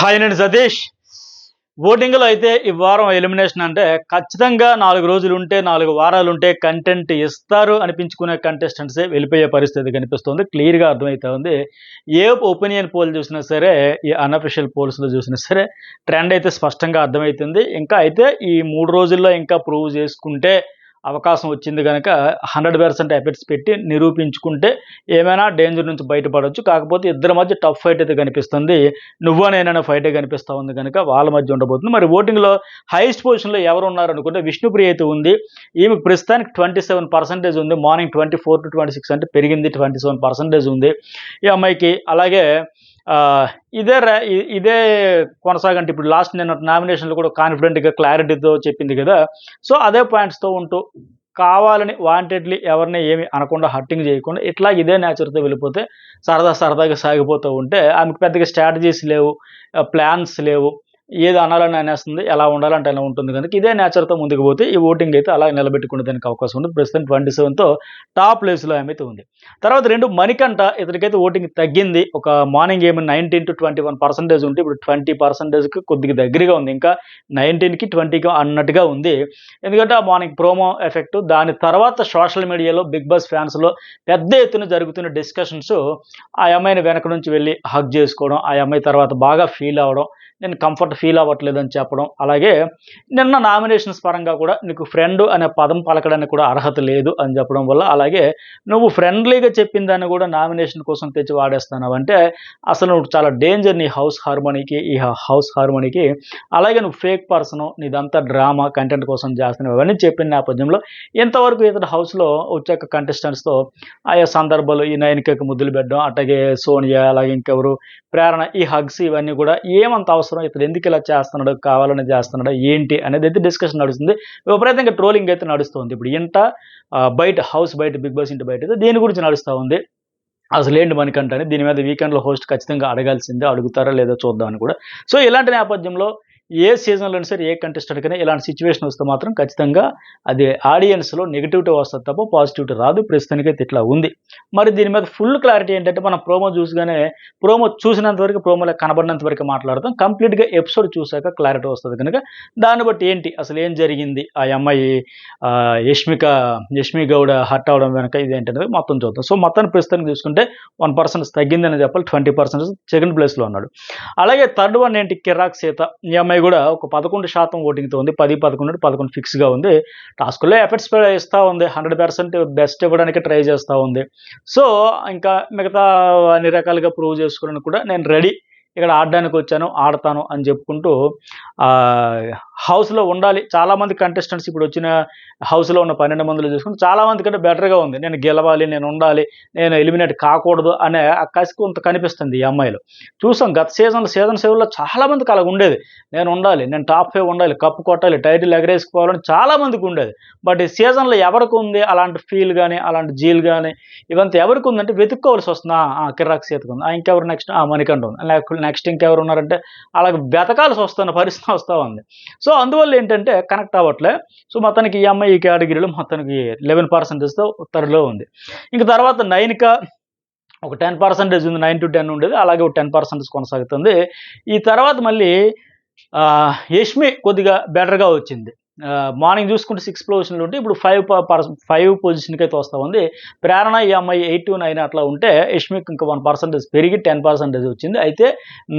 Hi నేను సతీష్. ఓటింగ్లో అయితే ఈ వారం ఎలిమినేషన్ అంటే ఖచ్చితంగా 4 రోజులు ఉంటే 4 వారాలు ఉంటే కంటెంట్ ఇస్తారు అనిపించుకునే కంటెస్టెంట్సే వెళ్ళిపోయే పరిస్థితి కనిపిస్తుంది. క్లియర్గా అర్థమవుతా ఉంది. ఏ ఒపీనియన్ పోల్ చూసినా సరే, ఈ అన్అఫిషియల్ పోల్స్లో చూసినా సరే ట్రెండ్ అయితే స్పష్టంగా అర్థమవుతుంది. ఇంకా అయితే ఈ 3 రోజుల్లో ఇంకా ప్రూవ్ చేసుకుంటే అవకాశం వచ్చింది కనుక 100% ఎఫర్ట్స్ పెట్టి నిరూపించుకుంటే ఏమైనా డేంజర్ నుంచి బయటపడవచ్చు. కాకపోతే ఇద్దరి మధ్య టఫ్ ఫైట్ అయితే కనిపిస్తుంది. నువ్వా నేనైనా ఫైటే కనిపిస్తూ ఉంది కనుక వాళ్ళ మధ్య ఉండబోతుంది. మరి ఓటింగ్లో హైయెస్ట్ పొజిషన్లో ఎవరు ఉన్నారనుకుంటే విష్ణుప్రియ అయితే ఉంది. ఈమెకు ప్రస్తుతానికి 27% ఉంది. మార్నింగ్ 24 to 26 అంటే పెరిగింది, 27% ఉంది ఈ అమ్మాయికి. అలాగే ఇదే కొనసాగంటే ఇప్పుడు లాస్ట్ నిన్న నామినేషన్లో కూడా కాన్ఫిడెంట్గా క్లారిటీతో చెప్పింది కదా. సో అదే పాయింట్స్తో ఉంటూ కావాలని వాంటెడ్లీ ఎవరిని ఏమి అనకుండా హట్టింగ్ చేయకుండా ఇట్లా ఇదే నేచర్తో వెళ్ళిపోతే సరదాగా సాగిపోతూ ఉంటే ఆమెకు పెద్దగా స్ట్రాటజీస్ లేవు, ప్లాన్స్ లేవు, ఏది అనాలని అనేస్తుంది, ఎలా ఉండాలంటే అలా ఉంటుంది కనుక ఇదే నేచర్తో ముందుకు పోతే ఈ ఓటింగ్ అయితే అలా నిలబెట్టుకునే దానికి అవకాశం ఉంది. ప్రస్తుతం 27తో టాప్ ప్లేస్లో ఆమె అయితే ఉంది. తర్వాత 2 మణికంఠ, ఇతనికైతే ఓటింగ్ తగ్గింది. ఒక మార్నింగ్ ఏమో 19 to 21% ఉంటే ఇప్పుడు 20%కి కొద్దిగా దగ్గరగా ఉంది. ఇంకా 19కి 20కి అన్నట్టుగా ఉంది. ఎందుకంటే ఆ మార్నింగ్ ప్రోమో ఎఫెక్ట్, దాని తర్వాత సోషల్ మీడియాలో బిగ్ బాస్ ఫ్యాన్స్లో పెద్ద ఎత్తున జరుగుతున్న డిస్కషన్స్, ఆ అమ్మాయిని వెనక నుంచి వెళ్ళి హగ్ చేసుకోవడం, ఆ అమ్మాయి తర్వాత బాగా ఫీల్ అవ్వడం, నేను కంఫర్ట్ ఫీల్ అవ్వట్లేదని చెప్పడం, అలాగే నిన్న నామినేషన్స్ పరంగా కూడా నీకు ఫ్రెండ్ అనే పదం పలకడానికి కూడా అర్హత లేదు అని చెప్పడం వల్ల, అలాగే నువ్వు ఫ్రెండ్లీగా చెప్పిన దాన్ని కూడా నామినేషన్ కోసం తెచ్చి వాడేస్తున్నావు అంటే అసలు నువ్వు చాలా డేంజర్ నీ హౌస్ హార్మోనీకి. అలాగే నువ్వు ఫేక్ పర్సన్, నీదంతా డ్రామా కంటెంట్ కోసం చేస్తున్నావు అవన్నీ చెప్పిన నేపథ్యంలో ఇంతవరకు ఇతడు హౌస్లో వచ్చాక కంటెస్టెంట్స్తో ఆయా సందర్భాలు ఈ నయనికకి ముద్దులు పెట్టడం, అట్లాగే సోనియా, అలాగే ఇంకెవరు ప్రేరణ, ఈ హగ్స్ ఇవన్నీ కూడా ఏమంత అవసరం, ఇతడు ఎందుకు ఇలా చేస్తున్నాడు, కావాలని చేస్తున్నాడు ఏంటి అనేది అయితే డిస్కషన్ నడుస్తుంది. విపరీతంగా ట్రోలింగ్ అయితే నడుస్తుంది. ఇప్పుడు ఇంట బయట హౌస్ బయట, బిగ్ బాస్ ఇంటి బయట అయితే దీని గురించి నడుస్తూ ఉంది. అసలు ఏంటి మనకంట అని దీని మీద వీకెండ్లో హోస్ట్ ఖచ్చితంగా అడగాల్సిందే, అడుగుతారా లేదో చూద్దామని కూడా. సో ఇలాంటి నేపథ్యంలో ఏ సీజన్లో సరే ఏ కంటెస్టెంట్కైనా ఇలాంటి సిచ్యువేషన్ వస్తే మాత్రం ఖచ్చితంగా అది ఆడియన్స్లో నెగిటివిటీ వస్తుంది తప్ప పాజిటివిటీ రాదు. ప్రస్తుతానికైతే ఇట్లా ఉంది. మరి దీని మీద ఫుల్ క్లారిటీ ఏంటంటే మనం ప్రోమో చూసినంత వరకు, ప్రోమోలో కనబడినంత వరకు మాట్లాడతాం. కంప్లీట్గా ఎపిసోడ్ చూసాక క్లారిటీ వస్తుంది కనుక దాన్ని బట్టి ఏంటి అసలు ఏం జరిగింది, ఆ అమ్మాయి యష్మి గౌడ హర్ట్ అవడం వెనక ఇదేంటనేది మొత్తం చూద్దాం. సో మొత్తాన్ని ప్రస్తుతానికి చూసుకుంటే 1% తగ్గిందని చెప్పాలి. 20% సెకండ్ ప్లేస్లో ఉన్నాడు. అలాగే థర్డ్ వన్ ఏంటి, కిరాక్ సీత. ఈ అమ్మాయి కూడా ఒక 11% ఓటింగ్తో ఉంది. 10-11 ఫిక్స్గా ఉంది. టాస్కుల్లో ఎఫర్ట్స్ ఇస్తూ ఉంది. 100% బెస్ట్ ఇవ్వడానికి ట్రై చేస్తూ ఉంది. సో ఇంకా మిగతా అన్ని రకాలుగా ప్రూవ్ చేసుకోవడానికి కూడా నేను రెడీ, ఇక్కడ ఆడడానికి వచ్చాను, ఆడతాను అని చెప్పుకుంటూ హౌస్లో ఉండాలి. చాలామంది కంటెస్టెంట్స్ ఇప్పుడు వచ్చిన హౌస్లో ఉన్న 12 మందిలో చూసుకుంటే చాలామంది కంటే బెటర్గా ఉంది. నేను గెలవాలి, నేను ఉండాలి, నేను ఎలిమినేట్ కాకూడదు అనే ఆ కసి కొంత కనిపిస్తుంది ఈ అమ్మాయిలో. చూసాం గత సీజన్ 7లో చాలామందికి అలా ఉండేది. నేను ఉండాలి, నేను టాప్ 5 ఉండాలి, కప్పు కొట్టాలి, టైటిల్ ఎగరేసుకోవాలని చాలామందికి ఉండేది. బట్ ఈ సీజన్లో ఎవరికి ఉంది అలాంటి ఫీల్ కానీ, అలాంటి జీల్ కానీ, ఇవంతా ఎవరికి ఉందంటే వెతుక్కోవాల్సి వస్తుంది. కిరాక్ సీతకు ఉంది, ఇంకెవరు నెక్స్ట్ మణికంఠ ఉంది, నెక్స్ట్ ఇంకెవరు ఉన్నారంటే అలాగే వెతకాల్సి వస్తున్న పరిస్థితి వస్తూ ఉంది. సో అందువల్ల ఏంటంటే కనెక్ట్ అవ్వట్లే. సో మొత్తానికి ఈ అమ్మాయి ఈ కేటగిరీలో మొత్తానికి 11%తో థర్డ్లో ఉంది. ఇంక తర్వాత నైనిక ఒక 10% ఉంది. 9 to 10 ఉండేది, అలాగే ఒక 10% కొనసాగుతుంది. ఈ తర్వాత మళ్ళీ యష్మి కొద్దిగా బెటర్గా వచ్చింది. మార్నింగ్ చూసుకుంటే 6 పొజిషన్లు ఉంటే ఇప్పుడు 5 పొజిషన్కి అయితే వస్తూ ఉంది. ప్రేరణ ఈ అమ్మాయి 8 to 9 అట్లా ఉంటే యష్మికి ఇంకా 1% పెరిగి 10% వచ్చింది. అయితే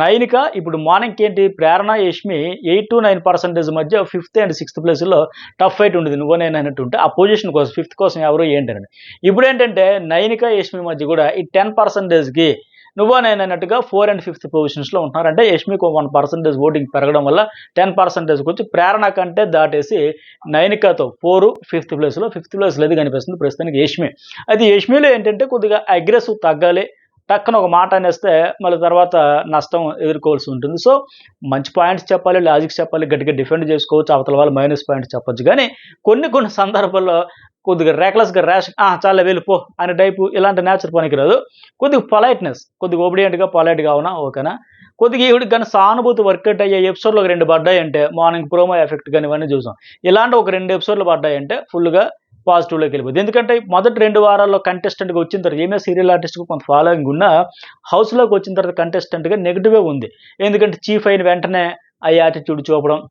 నైనిక ఇప్పుడు మార్నింగ్కి ఏంటి, ప్రేరణ యష్మి 8 to 9% మధ్య 5th and 6th ప్లేస్లో టఫ్ ఫైట్ ఉండేది. నువ్వు నేను అన్నట్టు ఉంటే ఆ పొజిషన్ కోసం 5th కోసం ఎవరు ఏంటని. ఇప్పుడు ఏంటంటే నైనిక యష్మి మధ్య కూడా ఈ 10%కి నువ్వా నేను అన్నట్టుగా 4th and 5th పొజిషన్స్లో ఉంటున్నారు. అంటే యష్మికి 1% ఓటింగ్ పెరగడం వల్ల 10%కి వచ్చి ప్రేరణ కంటే దాటేసి నైనికతో 4 5th ప్లేస్లో ఏది కనిపిస్తుంది ప్రస్తుతానికి యష్మి. అయితే యష్మిలో ఏంటంటే కొద్దిగా అగ్రెసివ్ తగ్గాలి, టక్కన ఒక మాట అనేస్తే మళ్ళీ తర్వాత నష్టం ఎదుర్కోవాల్సి ఉంటుంది. సో మంచి పాయింట్స్ చెప్పాలి, లాజిక్స్ చెప్పాలి, గట్టిగా డిఫెండ్ చేసుకోవచ్చు, అవతల వాళ్ళు మైనస్ పాయింట్స్ చెప్పొచ్చు. కానీ కొన్ని సందర్భాల్లో కొద్దిగా ర్యాక్లెస్గా చాలా వెళ్ళిపో అనే టైపు ఇలాంటి నేచర్ పనికిరాదు. కొద్దిగా పొలైట్నెస్, కొద్దిగా ఒబిడియంట్గా పొలైట్గా అవునా ఓకేనా. కొద్దిగా ఈవిడికి కానీ సానుభూతి వర్కౌట్ అయ్యే ఎపిసోడ్లో ఒక 2 పడ్డాయంటే, మార్నింగ్ ప్రోమో ఎఫెక్ట్ కానీ ఇవన్నీ చూసాం. ఇలాంటి ఒక 2 ఎపిసోడ్లు పడ్డాయంటే ఫుల్గా పాజిటివ్‌లోకి వెళ్ళిపోద్ది. ఎందుకంటే మొదటి 2 వారాల్లో కంటెస్టెంట్‌గా వచ్చిన తర్వాత ఈమె సీరియల్ ఆర్టిస్ట్‌గా కొంత ఫాలోయింగ్ ఉన్నా హౌస్‌లోకి వచ్చిన తర్వాత కంటెస్టెంట్‌గా నెగెటివే ఉంది. ఎందుకంటే చీఫ్ అయిన వెంటనే ఆ యాటిట్యూడ్ చూపడం,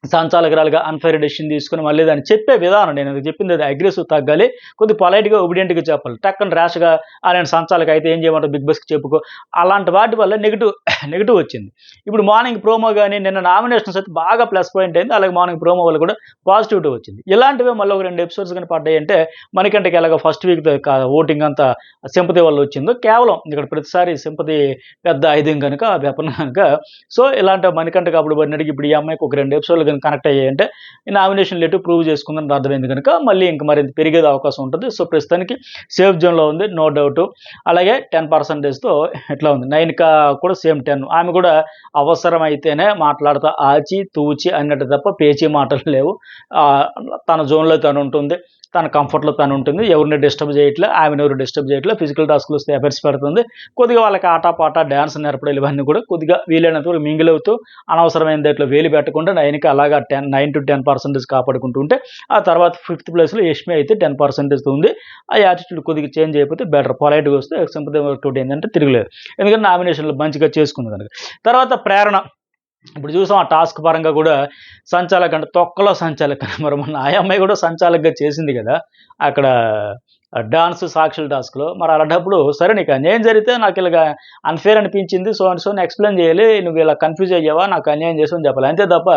సంచాలకురాలుగా అన్‌ఫెయిర్ డెసిషన్ తీసుకొని మళ్ళీ దాన్ని చెప్పే విధానం నేను చెప్పింది అది అగ్రెసివ్ తగ్గాలి. కొద్దిగా పొలైట్‌గా, ఒబీడియంట్‌గా చెప్పాలి. టక్కన ర్యాష్‌గా నేను సంచాలక అయితే ఏం చేయమంటావు బిగ్ బాస్‌కి చెప్పుకో. అలాంటి వాటి వల్ల నెగెటివ్ వచ్చింది. ఇప్పుడు మార్నింగ్ ప్రోమో గాని నిన్న నామినేషన్స్ అయితే బాగా ప్లస్ పాయింట్ అయింది. అలాగే మార్నింగ్ ప్రోమో వల్ల కూడా పాజిటివిటీ వచ్చింది. ఇలాంటివే మళ్ళీ ఒక 2 ఎపిసోడ్స్ గాని పడ్డాయంటే మణికంఠకి ఎలాగో ఫస్ట్ వీక్ ఓటింగ్ అంతా సింపతి వల్ల వచ్చిందో కేవలం ఇక్కడ ప్రతిసారి సింపతి పెద్ద ఆయుధం గనుక వెపన్ గనుక సో ఇలాంటి మణికంఠకి అప్పుడు పడినట్టుగా ఇప్పుడు ఈ అమ్మాయికి ఒక 2 ఎపిసోడ్‌లు కనెక్ట్ అయ్యాయంటే ఈ నామినేషన్ లెటర్ ప్రూవ్ చేసుకుందని అర్థమైంది కనుక మళ్ళీ ఇంక మరింత పెరిగేది అవకాశం ఉంటుంది. సో ప్రస్తుతానికి సేఫ్ జోన్‌లో ఉంది నో డౌట్. అలాగే 10%తో ఇట్లా ఉంది. నైనిక కూడా సేమ్ 10. ఆమె కూడా అవసరమైతేనే మాట్లాడతా ఆచి, తూచి అన్నట్టు తప్ప పేచీ మాటలు లేవు. ఆహ్, తన జోన్‌లో తను ఉంటుంది. తన కంఫర్ట్‌లో తను ఉంటుంది. ఎవరిని డిస్టర్బ్ చేయట్లే. ఆమెను ఎవరు డిస్టర్బ్ చేయట్లే. ఫిజికల్ టాస్క్‌లు వస్తే ఎఫర్ట్స్ పెడుతుంది. కొద్దిగా వాళ్ళకి ఆటపాట, డాన్స్ నేర్పడాలు ఇవన్నీ కూడా కొద్దిగా వీలైనంత వరకు మింగిల్ అవుతూ అనవసరమైన దాంట్లో వేలు పెట్టకుండా నైన్‌కి అలాగా 9-10% కాపాడుకుంటూ ఉంటే ఆ తర్వాత ఫిఫ్త్ ప్లేస్‌లో యష్మి అయితే 10% ఉంది. ఆ యాటిట్యూడ్ కొద్దిగా చేంజ్ అయిపోతే బెటర్. పొలైట్‌గా వస్తే సింపతి తోటి ఏంటంటే తిరగలేదు. ఎందుకంటే నామినేషన్‌లో మంచిగా చేసుకుంది కనుక. తర్వాత ప్రేరణ. ఇప్పుడు చూసాం ఆ టాస్క్ పరంగా కూడా సంచాలక్ అంటే తొక్కలో సంచాలక్ మరి మొన్న ఆ అమ్మాయి కూడా సంచాలక్‌గా చేసింది కదా! అక్కడ డాన్స్ సాక్షుల టాస్క్‌లో. మరి అలాంటప్పుడు సరే నీకు అన్యాయం జరిగితే నాకు ఇలాగ అన్‌ఫెయిర్ అనిపించింది. సో అండ్ సో అని ఎక్స్‌ప్లెయిన్ చేయాలి. నువ్వు ఇలా కన్‌ఫ్యూజ్ అయ్యావా? నాకు అన్యాయం చేసావు అని చెప్పాలి. అంతే తప్ప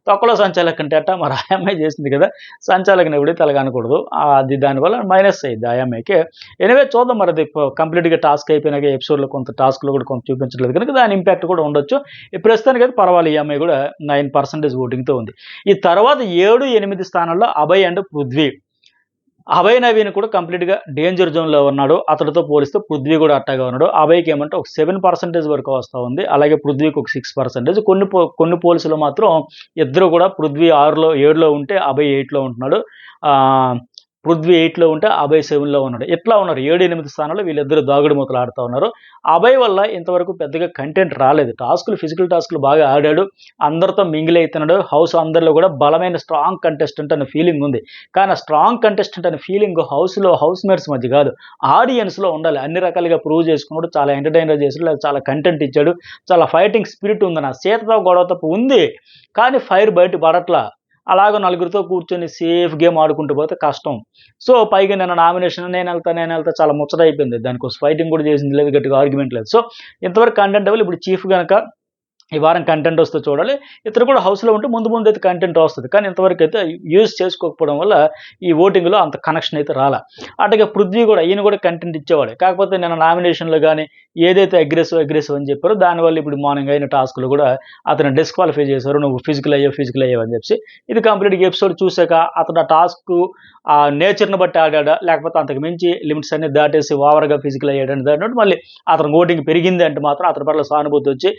తొక్కలో సంచాలక్ అంటే ఎట్టా? మరి ఆ అమ్మాయి చేసింది కదా! సంచాలకుని ఎప్పుడైతే అలాగ అనకూడదు. అది దానివల్ల మైనస్ అయ్యిద్ది ఆ అమ్మాయికి. ఎనీవే చూద్దాం మరి అది కంప్లీట్‌గా టాస్క్ అయిపోయినాక ఎపిసోడ్‌లో కొంత టాస్క్‌లో కూడా కొంత చూపించట్లేదు కనుక దాని ఇంపాక్ట్ కూడా ఉండొచ్చు. ఈ ప్రస్తుతానికైతే పర్వాలేదు ఈ అమ్మాయి కూడా 9% ఓటింగ్‌తో ఉంది. ఈ తర్వాత 7, 8 స్థానాల్లో అభయ్ అండ్ పృథ్వీ. అభయ్ నవీన్ కూడా కంప్లీట్‌గా డేంజర్ జోన్‌లో ఉన్నాడు. అతడితో పోలిస్తే పృథ్వీ కూడా అట్టాగే ఉన్నాడు. అభయ్‌కి ఏమంటే ఒక 7% వరకు వస్తా ఉంది. అలాగే పృథ్వీకి ఒక 6%. కొన్ని పోల్స్‌లో మాత్రం ఇద్దరు కూడా పృథ్వీ 6లో, 7లో ఉంటే అభయ్ 8లో ఉంటున్నాడు. ఆహ్, పృథ్వీ 8లో ఉంటే అభయ్ 7లో ఉన్నాడు. ఇట్లా ఉన్నారు. 7, 8 స్థానాల్లో వీళ్ళిద్దరూ దాగుడు మూతలు ఆడుతా ఉన్నారు. అభయ్ వల్ల ఇంతవరకు పెద్దగా కంటెంట్ రాలేదు. ఫిజికల్ టాస్క్‌లు బాగా ఆడాడు. అందరితో మింగిల్ అయితున్నాడు. హౌస్ అందరిలో కూడా బలమైన స్ట్రాంగ్ కంటెస్టెంట్ అనే ఫీలింగ్ ఉంది. కానీ ఆ స్ట్రాంగ్ కంటెస్టెంట్ అనే ఫీలింగ్ హౌస్ మేట్స్ మధ్య కాదు. ఆడియన్స్‌లో ఉండాలి. అన్ని రకాలుగా ప్రూవ్ చేసుకున్నాడు. చాలా ఎంటర్‌టైనర్ చేసాడు. లేదా చాలా కంటెంట్ ఇచ్చాడు. చాలా ఫైటింగ్ స్పిరిట్ ఉంది. నా సీతతో గొడవ తప్ప ఉంది. కానీ ఫైర్ బయట పడట్లా. అలాగ నలుగురితో కూర్చొని సేఫ్ గేమ్ ఆడుకుంటూ పోతే కష్టం. సో, పైగా నిన్న నామినేషన్ నేనెళ్తా చాలా ముచ్చటయిపోయింది. దానికోసం ఫైటింగ్ కూడా చేసింది లేదు. గట్టిగా ఆర్గ్యుమెంట్ లేదు. సో, ఇంతవరకు కంటెంట్ అవ్వలేదు. ఇప్పుడు చీఫ్ గనక ఈ వారం కంటెంట్ వస్తే చూడాలి. ఇతను కూడా హౌస్‌లో ఉంటే ముందైతే కంటెంట్ వస్తది. కానీ ఇంతవరకైతే యూజ్ చేసుకోకపోవడం వల్ల ఈ ఓటింగ్‌లో అంత కనెక్షన్ అయితే రాలా. అట్లాగే పృథ్వీ కూడా ఈయన కూడా కంటెంట్ ఇచ్చేవాడే. కాకపోతే నిన్న నామినేషన్‌లో గాని ఏదైతే అగ్రెసివ్ అని చెప్పారో దానివల్ల ఇప్పుడు మార్నింగ్ అయిన టాస్క్‌లు కూడా అతన్ని డిస్‌క్వాలిఫై చేశారు. నువ్వు ఫిజికల్ అయ్యావు అని చెప్పేసి. ఇది కంప్లీట్‌గా ఎపిసోడ్ చూసాక అతను ఆ టాస్క్ ఆ నేచర్‌ని బట్టి ఆడాడా? లేకపోతే అంతకు మించి లిమిట్స్ అన్ని దాటేసి ఓవర్‌గా ఫిజికల్ అయ్యాడని దాన్ని మళ్ళీ అతనికి ఓటింగ్ పెరిగింది అంటే మాత్రం అతని పట్ల సానుభూతి వచ్చి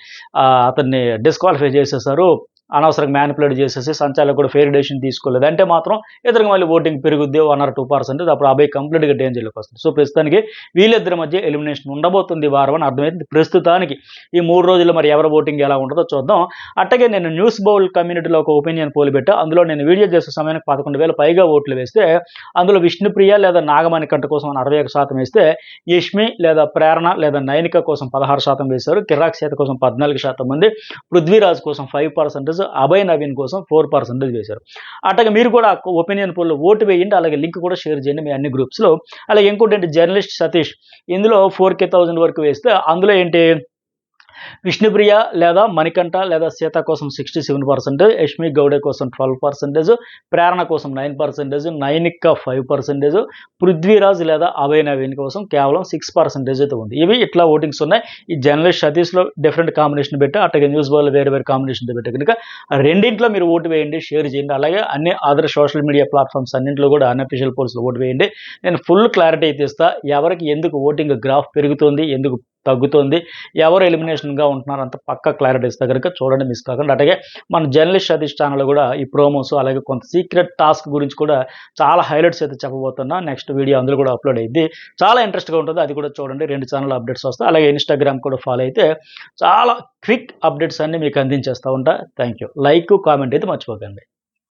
అతన్ని డిస్‌క్వాలిఫై చేసేశారు. అనవసరంగా మ్యానిపులేట్ చేసేసి సంచాలకుడు కూడా ఫెయిర్ డెసిషన్ తీసుకోలేదు. అంటే మాత్రం ఇతనికి మళ్ళీ ఓటింగ్ పెరుగుద్ది 1 or 2%. అప్పుడు అభయ్ కంప్లీట్‌గా డేంజర్‌లోకి వస్తుంది. సో, ప్రస్తుతానికి వీళ్ళిద్దరి మధ్య ఎలిమినేషన్ ఉండబోతుంది ఈ వారం అని అర్థమైంది. ప్రస్తుతానికి ఈ 3 రోజుల్లో మరి ఎవరి ఓటింగ్ ఎలా ఉంటదో చూద్దాం. అట్లాగే నేను న్యూస్ బౌల్ కమ్యూనిటీలో ఒక ఒపీనియన్ పోల్ పెట్టా. అందులో నేను వీడియో చేసే సమయానికి 11,000 పైగా ఓట్లు వేస్తే అందులో విష్ణుప్రియ లేదా నాగమణికంఠ కోసం 61% వేస్తే యష్మి లేదా ప్రేరణ లేదా నైనిక కోసం 16% వేశారు. కిరాక్ సీత కోసం 14% మంది, పృథ్వీరాజ్ కోసం 5%, అభయ్ నవీన్ కోసం 4% వేశారు. అట్లాగే మీరు కూడా ఒపీనియన్ పోల్లో ఓటు వేయండి. అలాగే లింక్ కూడా షేర్ చేయండి మీ అన్ని గ్రూప్స్‌లో. అలాగే ఇంకోటి జర్నలిస్ట్ సతీష్ ఇందులో 4,000 వరకు వేస్తే అందులో ఏంటి విష్ణుప్రియ లేదా మణికంఠ లేదా సీత కోసం 67%, యష్మి గౌడ కోసం 12%, ప్రేరణ కోసం 9%, నైనిక 5%, పృథ్వీరాజ్ లేదా అభయ్ నవీన్ కోసం కేవలం 6% అయితే ఉంది. ఇవి ఇట్లా ఓటింగ్స్ ఉన్నాయి. ఈ జర్నలిస్ట్ సతీష్లో డిఫరెంట్ కాంబినేషన్ పెట్టి అట్లాగే న్యూస్ బాల్ వేరే కాంబినేషన్తో పెట్టి కనుక రెండింట్లో మీరు ఓటు వేయండి, షేర్ చేయండి. అలాగే అన్ని అదర్ సోషల్ మీడియా ప్లాట్ఫామ్స్ అన్నింటిలో కూడా అన్అఫీషియల్ పోల్స్లో ఓటు వేయండి. నేను ఫుల్ క్లారిటీ అయితే ఇస్తా. ఎవరికి ఎందుకు ఓటింగ్ గ్రాఫ్ పెరుగుతుంది, ఎందుకు తగ్గుతుంది, ఎవరు ఎలిమినేషన్‌గా ఉంటున్నారు అంత పక్కా క్లారిటీ ఇస్తా కనుక చూడండి, మిస్ కాకండి. అట్లాగే మన జర్నలిస్ట్ సతీష్ ఛానల్‌లో కూడా ఈ ప్రోమోస్ అలాగే కొంత సీక్రెట్ టాస్క్ గురించి కూడా చాలా హైలైట్స్ అయితే చెప్పబోతున్నా. నెక్స్ట్ వీడియో అందులో కూడా అప్లోడ్ అయ్యిద్ది. చాలా ఇంట్రెస్ట్‌గా ఉంటుంది. అది కూడా చూడండి. 2 ఛానల్ అప్డేట్స్ వస్తాయి. అలాగే ఇన్‌స్టాగ్రామ్ కూడా ఫాలో అయితే చాలా క్విక్ అప్డేట్స్ అన్నీ మీకు అందించేస్తా ఉంటా. థాంక్యూ. లైక్, కామెంట్ అయితే మర్చిపోకండి.